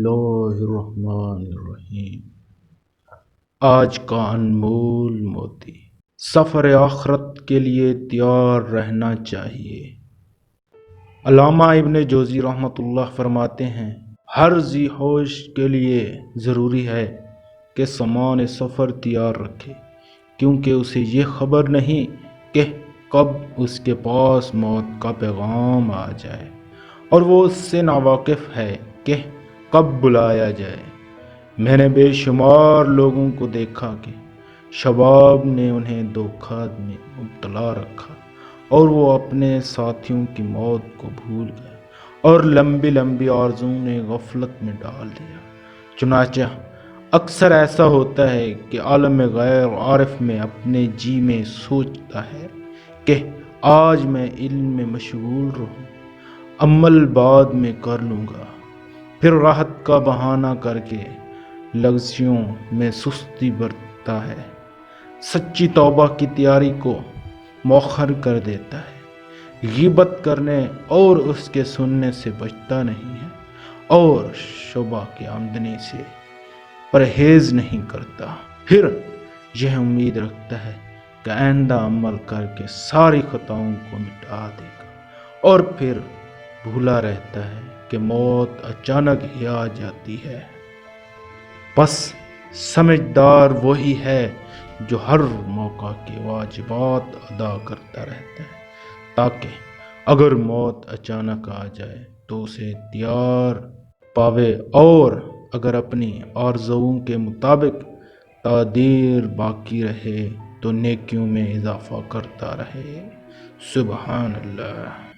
اللہ الرحمن الرحیم۔ آج کا انمول موتی، سفر آخرت کے لیے تیار رہنا چاہیے۔ علامہ ابن جوزی رحمۃ اللہ فرماتے ہیں، ہر ذی ہوش کے لیے ضروری ہے کہ سامان سفر تیار رکھے، کیونکہ اسے یہ خبر نہیں کہ کب اس کے پاس موت کا پیغام آ جائے، اور وہ اس سے ناواقف ہے کہ کب بلایا جائے۔ میں نے بے شمار لوگوں کو دیکھا کہ شباب نے انہیں دھوکہ میں مبتلا رکھا اور وہ اپنے ساتھیوں کی موت کو بھول گئے، اور لمبی لمبی آرزوؤں نے غفلت میں ڈال دیا۔ چنانچہ اکثر ایسا ہوتا ہے کہ عالم غیر عارف میں اپنے جی میں سوچتا ہے کہ آج میں علم میں مشغول رہوں، عمل بعد میں کر لوں گا، پھر راحت کا بہانہ کر کے لغزشوں میں سستی برتتا ہے، سچی توبہ کی تیاری کو مؤخر کر دیتا ہے، غیبت کرنے اور اس کے سننے سے بچتا نہیں ہے، اور شبہ کی آمدنی سے پرہیز نہیں کرتا، پھر یہ امید رکھتا ہے کہ آئندہ عمل کر کے ساری خطاؤں کو مٹا دے گا، اور پھر بھولا رہتا ہے کہ موت اچانک ہی آ جاتی ہے۔ پس سمجھدار وہی ہے جو ہر موقع کے واجبات ادا کرتا رہتا ہے، تاکہ اگر موت اچانک آ جائے تو اسے تیار پاوے، اور اگر اپنی آرزوؤں کے مطابق تقدیر باقی رہے تو نیکیوں میں اضافہ کرتا رہے۔ سبحان اللہ۔